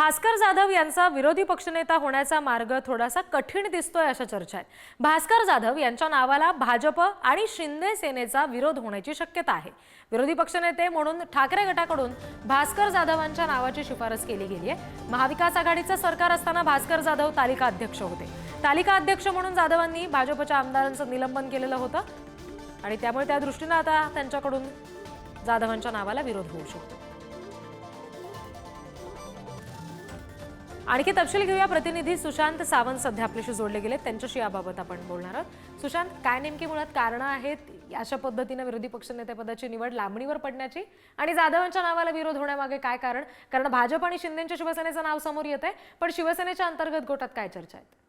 भास्कर जाधव यांचा विरोधी पक्षनेता होण्याचा मार्ग थोडासा कठीण दिसतोय अशा चर्चा आहेत। भास्कर जाधव यांच्या नावाला भाजप आणि शिंदे सेनेचा विरोध होण्याची शक्यता आहे। विरोधी पक्षनेते म्हणून ठाकरे गटाकडून भास्कर जाधवांच्या नावाची शिफारस केली गेली आहे। महाविकास आघाडीचं सरकार असताना भास्कर जाधव तालिका अध्यक्ष होते। तालिका अध्यक्ष म्हणून जाधवांनी भाजपच्या आमदारांचं निलंबन केलेलं होतं आणि त्यामुळे त्या दृष्टीने आता त्यांच्याकडून जाधवांच्या नावाला विरोध होऊ शकतो। आणखी तपशील घेऊया। प्रतिनिधी सुशांत सावंत सध्या आपल्याशी जोडले गेले, त्यांच्याशी याबाबत आपण बोलणार आहोत। सुशांत, काय नेमकी मुळात कारण आहेत अशा पद्धतीने विरोधी पक्षनेतेपदाची निवड लांबणीवर पडण्याची आणि जाधवांच्या नावाला विरोध होण्यामागे काय कारण भाजप आणि शिंदेच्या शिवसेनेचं नाव समोर येत आहे, पण शिवसेनेच्या अंतर्गत गोटात काय चर्चा आहेत?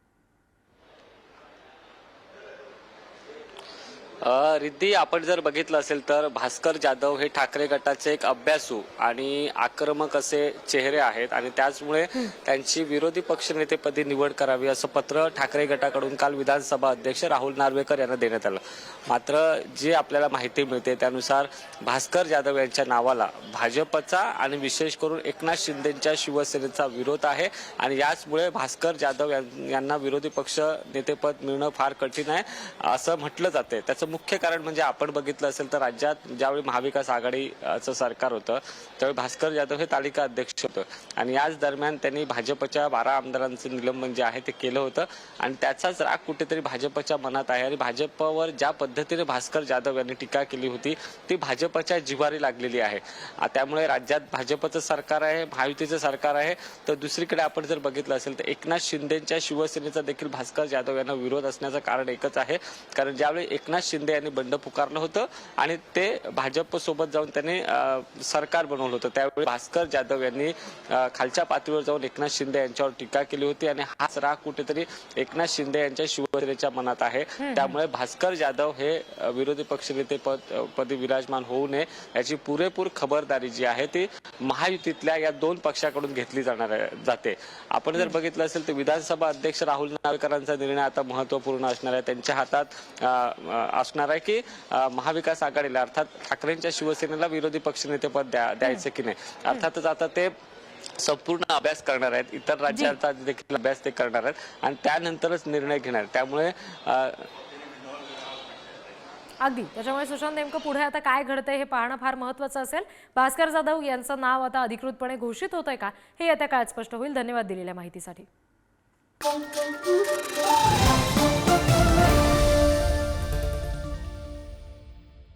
रिद्धी, आपण जर बघितलं असेल तर भास्कर जाधव हे ठाकरे गटाचे एक अभ्यासू आणि आक्रमक असे चेहरे आहेत आणि त्याचमुळे त्यांची विरोधी पक्षनेतेपदी निवड करावी असं पत्र ठाकरे गटाकडून काल विधानसभा अध्यक्ष राहुल नार्वेकर यांना देण्यात आलं। मात्र जी आपल्याला माहिती मिळते त्यानुसार भास्कर जाधव यांच्या नावाला भाजपचा आणि विशेष करून एकनाथ शिंदेच्या शिवसेनेचा विरोध आहे आणि याचमुळे भास्कर जाधव यांना विरोधी पक्ष नेतेपद मिळणं फार कठीण आहे असं म्हटलं जाते। त्याचं मुख्य कारण म्हणजे आपण बघितलं असेल तर राज्यात ज्यावेळी महाविकास आघाडीचं सरकार होतं त्यावेळी भास्कर जाधव हे तालिका अध्यक्ष होतं आणि याच दरम्यान त्यांनी भाजपच्या 12 आमदारांचं निलंबन जे आहे ते केलं होतं आणि त्याचाच राग कुठेतरी भाजपच्या मनात आहे आणि भाजपवर ज्या पद्धतीने भास्कर जाधव यांनी टीका केली होती ती भाजपच्या जिव्हारी लागलेली आहे। त्यामुळे राज्यात भाजपचं सरकार आहे, महायुतीचं सरकार आहे, तर दुसरीकडे आपण जर बघितलं असेल तर एकनाथ शिंदेच्या शिवसेनेचा देखील भास्कर जाधव यांना विरोध असण्याचं कारण एकच आहे, कारण ज्यावेळी एकनाथ शिंदे यांनी बंड पुकारलं होतं आणि ते भाजप सोबत जाऊन त्यांनी सरकार बनवलं होतं त्यावेळी भास्कर जाधव यांनी खालच्या पातळीवर जाऊन एकनाथ शिंदे यांच्यावर टीका केली होती आणि हाच राग कुठेतरी एकनाथ शिंदे यांच्या शिवसेनेच्या मनात आहे। त्यामुळे भास्कर जाधव हे विरोधी पक्षनेते पदी विराजमान होऊ नये याची पुरेपूर खबरदारी जी आहे ती महायुतीतल्या या 2 पक्षाकडून घेतली जाते। आपण जर बघितलं असेल तर विधानसभा अध्यक्ष राहुल नार्वेकरांचा निर्णय आता महत्त्वपूर्ण असणार आहे। त्यांच्या हातात असणार आहे की महाविकास आघाडीला अर्थात ठाकरेंच्या शिवसेनेला विरोधी पक्षनेतेपद द्यायचं की नाही। अर्थातच आता ते संपूर्ण अभ्यास करणार आहेत, इतर राज्यांचा देखील अभ्यास ते करणार आहेत आणि त्यानंतरच निर्णय घेणार। त्यामुळे अगदी त्याच्यामुळे सुशांत, नेमकं पुढे आता काय घडतंय हे पाहणं फार महत्त्वाचं असेल। भास्कर जाधव यांचं नाव आता अधिकृतपणे घोषित होतंय का हे येत्या काळात स्पष्ट होईल। धन्यवाद दिलेल्या माहितीसाठी।